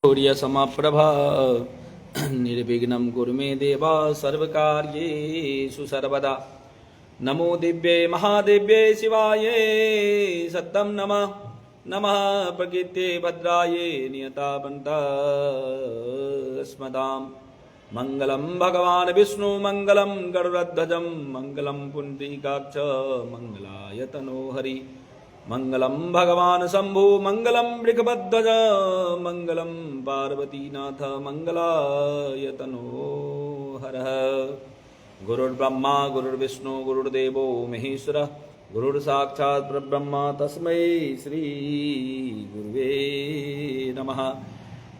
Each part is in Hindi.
सूर्यसमप्रभा निर्विघ्नं कुरु मे देव सर्वकार्येषु सर्वदा। नमो दिव्ये महादिव्ये शिवाये सत्यं नमः। नमः प्रकृते भद्राये नियतापन्तास्मदाम्। मङ्गलं भगवान् विष्णु मङ्गलं गरुडध्वजं मङ्गलं पुण्डरीकाक्ष मङ्गलाय तनोहरि। मंगलम भगवान शंभु मंगलम वृषभध्वज मंगलम पार्वतीनाथ मंगलाय तनोहरः। गुरुर्ब्रह्मा गुरुर्विष्णु गुरुर्देवो महेश्वरः गुरुर्साक्षात् परब्रह्म तस्मै श्री गुरुवे नमः।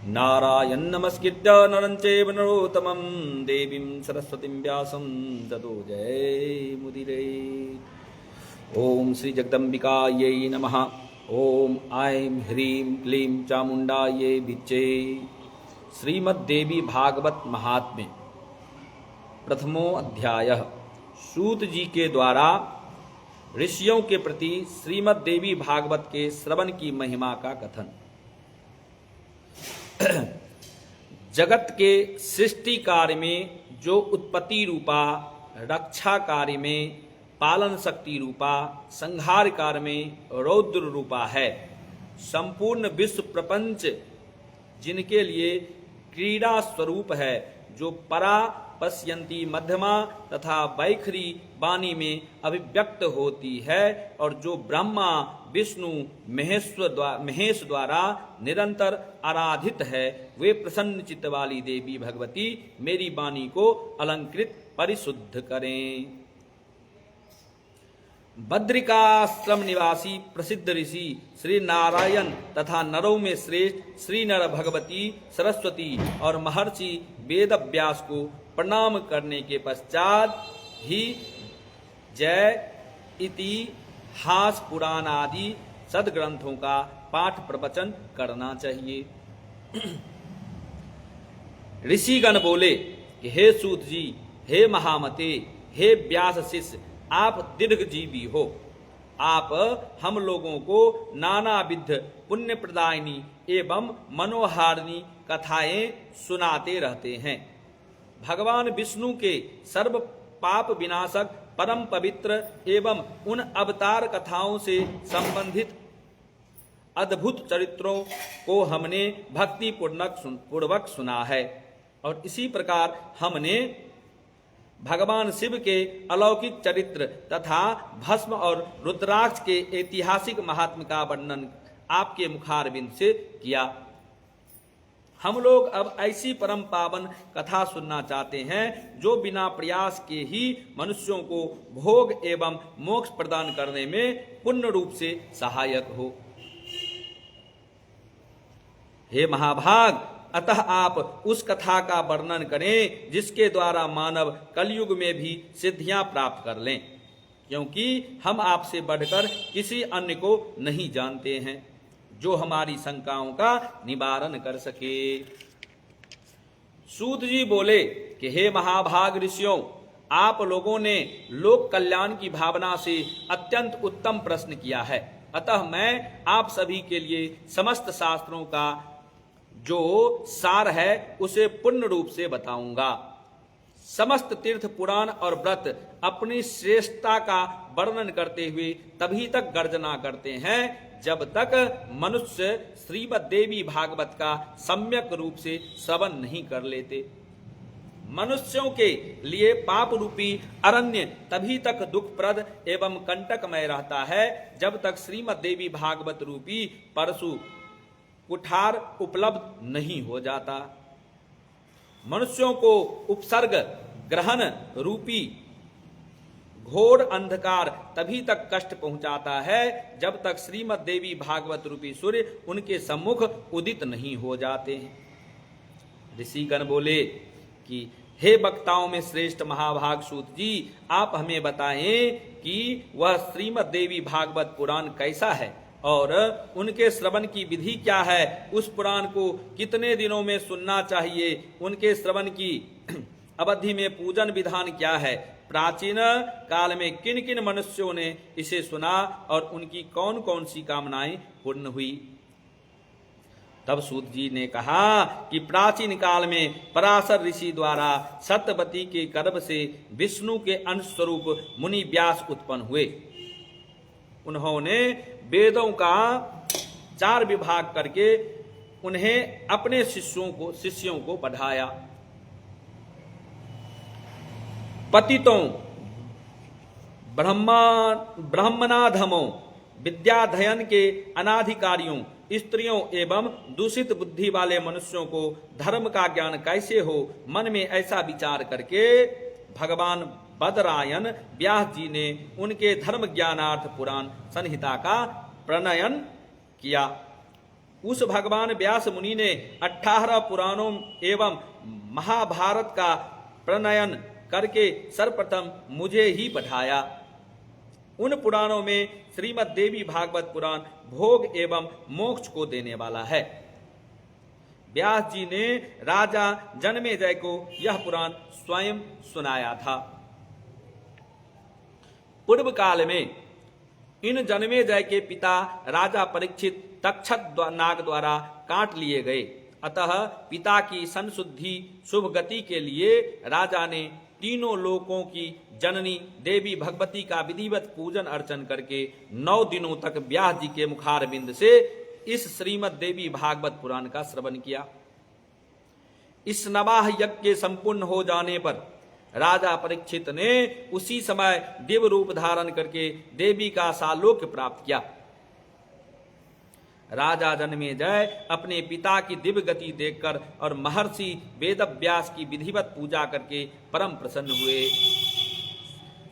नारायण नमस्कृत्य नरं चैव नरोत्तमं देवीं सरस्वतीं व्यासं ततो जयमुदीरये। ओम श्री जगदम्बिकायै नमः। ओम ऐं ह्रीं क्लीं चामुण्डायै विच्चे। श्रीमद्देवी भागवत महात्म्य प्रथमो अध्यायः। सूत जी के द्वारा ऋषियों के प्रति श्रीमद्देवी भागवत के श्रवण की महिमा का कथन। जगत के सृष्टि कार्य में जो उत्पत्ति रूपा, रक्षा कार्य में पालन शक्ति रूपा, संहार कार्य में रौद्र रूपा है, संपूर्ण विश्व प्रपंच जिनके लिए क्रीड़ा स्वरूप है, जो परा पश्यंती मध्यमा तथा वैखरी वाणी में अभिव्यक्त होती है और जो ब्रह्मा विष्णु महेश द्वारा निरंतर आराधित है, वे प्रसन्न चित्त वाली देवी भगवती मेरी वाणी को अलंकृत परिशुद्ध करें। बद्रिकाश्रम निवासी प्रसिद्ध ऋषि श्री नारायण तथा नरों में श्रेष्ठ श्री नर भगवती सरस्वती और महर्षि वेदव्यास को प्रणाम करने के पश्चात ही जय इतिहास पुराण आदि सदग्रंथों का पाठ प्रवचन करना चाहिए। ऋषिगण बोले कि हे सूत जी, हे महामते, हे व्यास शिष्य, आप दीर्घजीवी हो। आप हम लोगों को नानाविध पुण्य प्रदायिनी एवं मनोहारिणी कथाएं सुनाते रहते हैं। भगवान विष्णु के सर्व पाप विनाशक परम पवित्र एवं उन अवतार कथाओं से संबंधित अद्भुत चरित्रों को हमने भक्ति पूर्वक सुना है और इसी प्रकार हमने भगवान शिव के अलौकिक चरित्र तथा भस्म और रुद्राक्ष के ऐतिहासिक महात्म्य का वर्णन आपके मुखारविंद से किया। हम लोग अब ऐसी परम पावन कथा सुनना चाहते हैं जो बिना प्रयास के ही मनुष्यों को भोग एवं मोक्ष प्रदान करने में पूर्ण रूप से सहायक हो। हे महाभाग, अतः आप उस कथा का वर्णन करें जिसके द्वारा मानव कलयुग में भी सिद्धियां प्राप्त कर लें, क्योंकि हम आपसे बढ़कर किसी अन्य को नहीं जानते हैं जो हमारी शंकाओं का निवारण कर सके। सूत जी बोले कि हे महाभाग ऋषियों, आप लोगों ने लोक कल्याण की भावना से अत्यंत उत्तम प्रश्न किया है, अतः मैं आप सभी के लिए समस्त शास्त्रों का जो सार है उसे पूर्ण रूप से बताऊंगा। समस्त तीर्थ पुराण और व्रत अपनी श्रेष्ठता का वर्णन करते हुए तभी तक गर्जना करते हैं जब तक मनुष्य श्रीमद्देवी भागवत का सम्यक रूप से श्रवण नहीं कर लेते। मनुष्यों के लिए पाप रूपी अरण्य तभी तक दुखप्रद एवं कंटकमय रहता है जब तक श्रीमद्देवी भागवत रूपी परशु कुठार उपलब्ध नहीं हो जाता। मनुष्यों को उपसर्ग ग्रहण रूपी घोर अंधकार तभी तक कष्ट पहुंचाता है जब तक श्रीमद्देवी भागवत रूपी सूर्य उनके सम्मुख उदित नहीं हो जाते हैं। ऋषिगण बोले कि हे वक्ताओं में श्रेष्ठ महाभाग सूत जी, आप हमें बताएं कि वह श्रीमद्देवी भागवत पुराण कैसा है और उनके श्रवण की विधि क्या है, उस पुराण को कितने दिनों में सुनना चाहिए, उनके श्रवण की अवधि में पूजन विधान क्या है, प्राचीन काल में किन किन मनुष्यों ने इसे सुना और उनकी कौन कौन सी कामनाएं पूर्ण हुई। तब सूत जी ने कहा कि प्राचीन काल में पराशर ऋषि द्वारा सत्यवती के गर्भ से विष्णु के अंश स्वरूप मुनि व्यास उत्पन्न हुए। उन्होंने वेदों का 4 विभाग करके उन्हें अपने शिष्यों को पढ़ाया। पतितों, ब्राह्मणाधमों, विद्याध्ययन के अनाधिकारियों, स्त्रियों एवं दूषित बुद्धि वाले मनुष्यों को धर्म का ज्ञान कैसे हो, मन में ऐसा विचार करके भगवान बदरायन व्यास जी ने उनके धर्म ज्ञानार्थ पुराण संहिता का प्रणयन किया। उस भगवान व्यास मुनि ने 18 पुराणों एवं महाभारत का प्रणयन करके सर्वप्रथम मुझे ही पढ़ाया। उन पुराणों में श्रीमद् देवी भागवत पुराण भोग एवं मोक्ष को देने वाला है। व्यास जी ने राजा जन्मेजय को यह पुराण स्वयं सुनाया था। पूर्व काल में इन जन्मेजय के पिता राजा परीक्षित तक्षक नाग द्वारा काट लिए गए। अतः पिता की संशुद्धि शुभ गति के लिए राजा ने तीनों लोकों की जननी देवी भगवती का विधिवत पूजन अर्चन करके 9 दिनों तक व्यास जी के मुखारबिंद से इस श्रीमद् देवी भागवत पुराण का श्रवण किया। इस नवाह यज्ञ के संपूर्ण हो जाने पर राजा परीक्षित ने उसी समय दिव्य रूप धारण करके देवी का सालोक्य प्राप्त किया। राजा जन्मेजय अपने पिता की दिव्य गति देखकर और महर्षि वेदव्यास की विधिवत पूजा करके परम प्रसन्न हुए।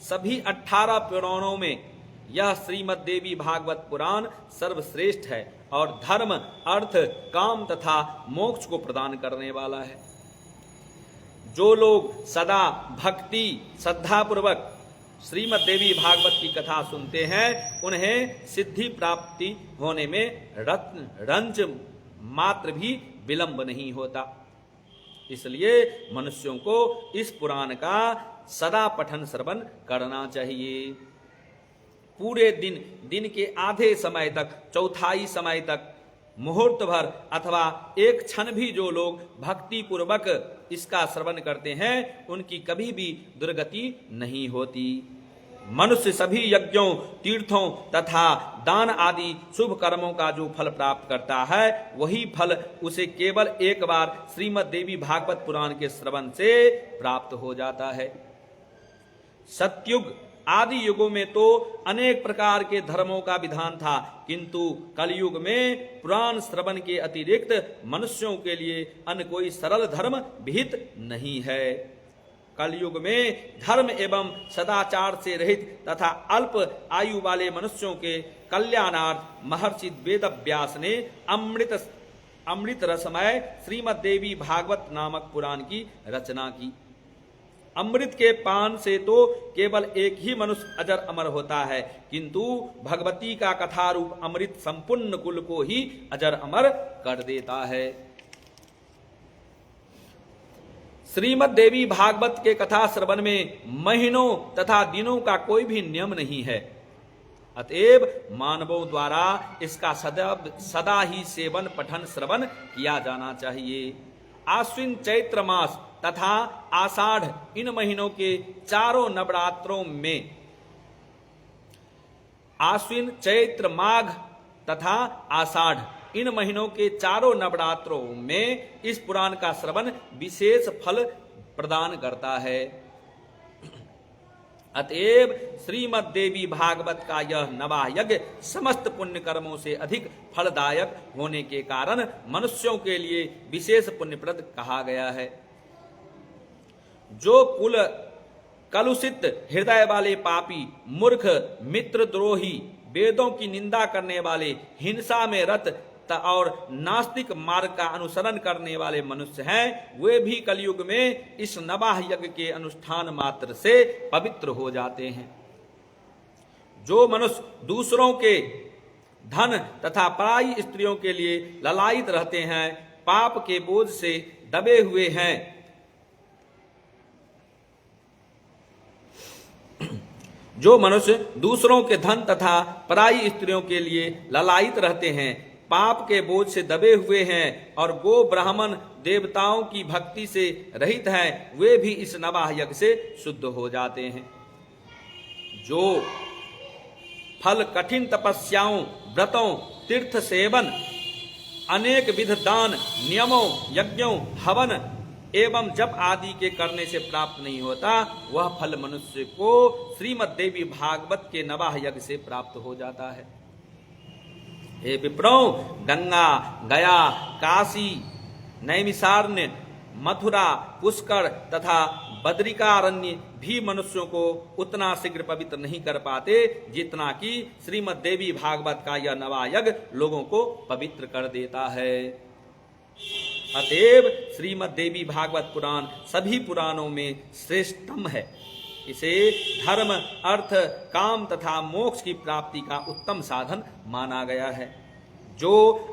सभी 18 पुराणों में यह श्रीमद् देवी भागवत पुराण सर्वश्रेष्ठ है और धर्म, अर्थ, काम तथा मोक्ष को प्रदान करने वाला है। जो लोग सदा भक्ति श्रद्धापूर्वक श्रीमद् देवी भागवत की कथा सुनते हैं उन्हें सिद्धि प्राप्ति होने में रंज मात्र भी विलंब नहीं होता। इसलिए मनुष्यों को इस पुराण का सदा पठन श्रवण करना चाहिए। पूरे दिन के आधे समय तक, चौथाई समय तक, मुहूर्त भर अथवा एक क्षण भी जो लोग भक्ति पूर्वक इसका श्रवण करते हैं उनकी कभी भी दुर्गति नहीं होती। मनुष्य सभी यज्ञों, तीर्थों तथा दान आदि शुभ कर्मों का जो फल प्राप्त करता है वही फल उसे केवल एक बार श्रीमद् देवी भागवत पुराण के श्रवण से प्राप्त हो जाता है। सतयुग आदि युगों में तो अनेक प्रकार के धर्मों का विधान था, किंतु कलयुग में पुराण श्रवण के अतिरिक्त मनुष्यों के लिए अन्य कोई सरल धर्म विहित नहीं है। कलयुग में धर्म एवं सदाचार से रहित तथा अल्प आयु वाले मनुष्यों के कल्याणार्थ महर्षि वेदव्यास ने अमृत रसमय श्रीमद् देवी भागवत नामक पुराण की रचना की। अमृत के पान से तो केवल एक ही मनुष्य अजर अमर होता है, किंतु भगवती का कथा रूप अमृत संपूर्ण कुल को ही अजर अमर कर देता है। श्रीमद् देवी भागवत के कथा श्रवण में महीनों तथा दिनों का कोई भी नियम नहीं है। अतएव मानवों द्वारा इसका सदा ही सेवन, पठन, श्रवण किया जाना चाहिए। आश्विन चैत्र मास तथा आषाढ़ इन महीनों के चारों नवरात्रों में, आश्विन, चैत्र, माघ तथा आषाढ़ इन महीनों के चारों नवरात्रों में इस पुराण का श्रवण विशेष फल प्रदान करता है। अतएव श्रीमद् देवी भागवत का यह नवाह यज्ञ समस्त पुण्य कर्मों से अधिक फलदायक होने के कारण मनुष्यों के लिए विशेष पुण्यप्रद कहा गया है। जो कलुषित हृदय वाले पापी, मूर्ख, मित्रद्रोही, वेदों की निंदा करने वाले, हिंसा में रत और नास्तिक मार्ग का अनुसरण करने वाले मनुष्य हैं, वे भी कलयुग में इस नवाह यज्ञ के अनुष्ठान मात्र से पवित्र हो जाते हैं। जो मनुष्य दूसरों के धन तथा पराई स्त्रियों के लिए ललायित रहते हैं, पाप के बोझ से दबे हुए हैं, जो मनुष्य दूसरों के धन तथा पराई स्त्रियों के लिए ललायित रहते हैं, पाप के बोझ से दबे हुए हैं और गो ब्राह्मण देवताओं की भक्ति से रहित हैं, वे भी इस नवाह यज्ञ से शुद्ध हो जाते हैं। जो फल कठिन तपस्याओं, व्रतों, तीर्थ सेवन, अनेक विध दान, नियमों, यज्ञों, हवन एवं जप आदि के करने से प्राप्त नहीं होता, वह फल मनुष्य को श्रीमद् देवी भागवत के नवाह यज्ञ से प्राप्त हो जाता है। हे विप्रो, गंगा, गया, काशी, नैमिषारण्य, मथुरा, पुष्कर तथा बद्रिकारण्य भी मनुष्यों को उतना शीघ्र पवित्र नहीं कर पाते जितना कि श्रीमद् देवी भागवत का यह नवाह यज्ञ लोगों को पवित्र कर देता है। अतएव श्रीमद् देवी भागवत पुराण सभी पुराणों में श्रेष्ठतम है। इसे धर्म, अर्थ, काम तथा मोक्ष की प्राप्ति का उत्तम साधन माना गया है। जो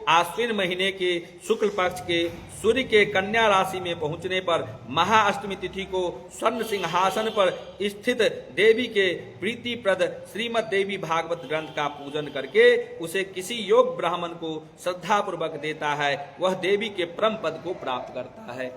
आश्विन महीने के शुक्ल पक्ष के सूर्य के कन्या राशि में पहुंचने पर महाअष्टमी तिथि को स्वर्ण सिंहासन पर स्थित देवी के प्रीतिप्रद श्रीमद् देवी भागवत ग्रंथ का पूजन करके उसे किसी योग ब्राह्मण को श्रद्धापूर्वक देता है, वह देवी के परम पद को प्राप्त करता है।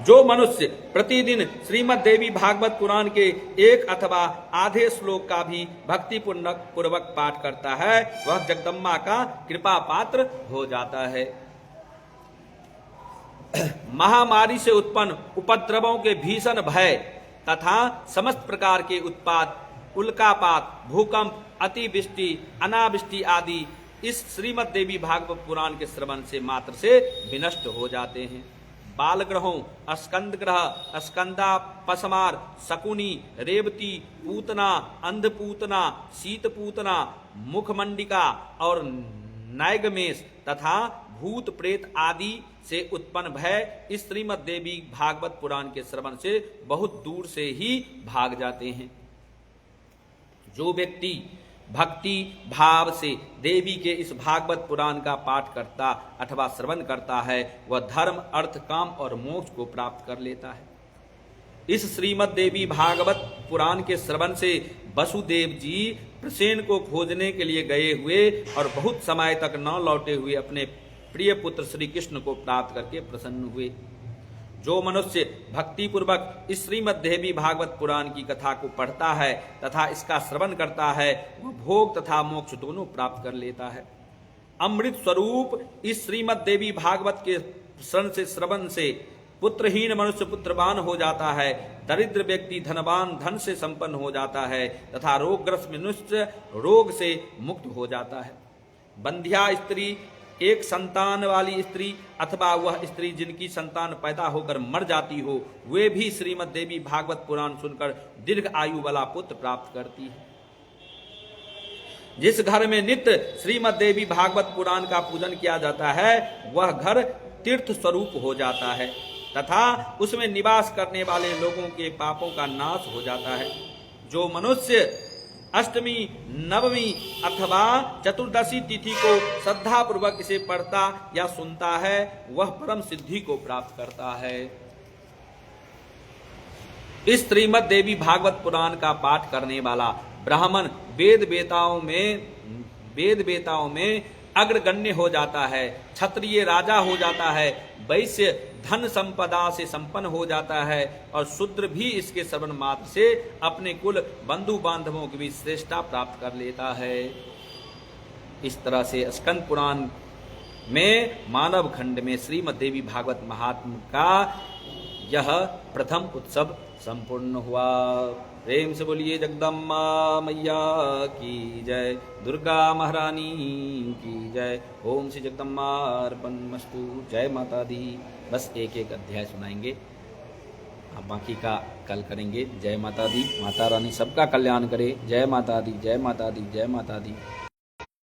जो मनुष्य प्रतिदिन श्रीमद् देवी भागवत पुराण के एक अथवा आधे श्लोक का भी भक्ति पूर्वक पाठ करता है, वह जगदम्बा का कृपा पात्र हो जाता है। महामारी से उत्पन्न उपद्रवों के भीषण भय तथा समस्त प्रकार के उत्पात, उल्कापात, भूकंप, अतिवृष्टि, अनावृष्टि आदि इस श्रीमद् देवी भागवत पुराण के श्रवण से मात्र से विनष्ट हो जाते हैं। बाल ग्रहों, स्कंद ग्रह, स्कंदा, पसमार, शकुनी, रेवती, पूतना, अंधपूतना, शीतपूतना, मुखमंडिका और नायगमेश तथा भूत प्रेत आदि से उत्पन्न भय इस श्रीमद् देवी भागवत पुराण के श्रवण से बहुत दूर से ही भाग जाते हैं। जो व्यक्ति भक्ति भाव से देवी के इस भागवत पुराण का पाठ करता अथवा श्रवण करता है, वह धर्म, अर्थ, काम और मोक्ष को प्राप्त कर लेता है। इस श्रीमद् देवी भागवत पुराण के श्रवण से वसुदेव जी प्रसेन को खोजने के लिए गए हुए और बहुत समय तक न लौटे हुए अपने प्रिय पुत्र श्री कृष्ण को प्राप्त करके प्रसन्न हुए। जो मनुष्य भक्ति पूर्वक इस श्रीमद् देवी भागवत पुराण की कथा को पढ़ता है तथा इसका श्रवण करता है, वह भोग तथा मोक्ष दोनों प्राप्त कर लेता है। अमृत स्वरूप इस श्रीमद् देवी भागवत के श्रवण से पुत्रहीन मनुष्य पुत्रवान हो जाता है, दरिद्र व्यक्ति धनवान धन से संपन्न हो जाता है तथा रोगग्रस्त मनुष्य रोग से मुक्त हो जाता है। बंध्या स्त्री, एक संतान वाली स्त्री अथवा वह स्त्री जिनकी संतान पैदा होकर मर जाती हो, वे भी श्रीमद् देवी भागवत पुराण सुनकर दीर्घ आयु वाला पुत्र प्राप्त करती है। जिस घर में नित्य श्रीमद् देवी भागवत पुराण का पूजन किया जाता है, वह घर तीर्थ स्वरूप हो जाता है तथा उसमें निवास करने वाले लोगों के पापों का नाश हो जाता है। जो मनुष्य अष्टमी, नवमी अथवा चतुर्दशी तिथि को श्रद्धा पूर्वक इसे पढ़ता या सुनता है, वह परम सिद्धि को प्राप्त करता है। इस श्रीमद् देवी भागवत पुराण का पाठ करने वाला ब्राह्मण वेद वेताओं में अग्रगण्य हो जाता है, क्षत्रिय राजा हो जाता है, वैश्य धन संपदा से संपन्न हो जाता है और शूद्र भी इसके श्रवण मात्र से अपने कुल बंधु बांधवों की भी श्रेष्ठता प्राप्त कर लेता है। इस तरह से स्कंद पुराण में मानव खंड में श्रीमद् देवी भागवत महात्म का यह प्रथम उत्सव संपूर्ण हुआ। प्रेम से बोलिए जगदम्बा मैया की जय, दुर्गा महारानी की जय। ओम श्री जगदम्बा अर्पणमस्तु। जय माता दी। बस एक एक अध्याय सुनाएंगे, अब बाकी का कल करेंगे। जय माता दी। माता रानी सबका कल्याण करे। जय माता दी, जय माता दी, जय माता दी।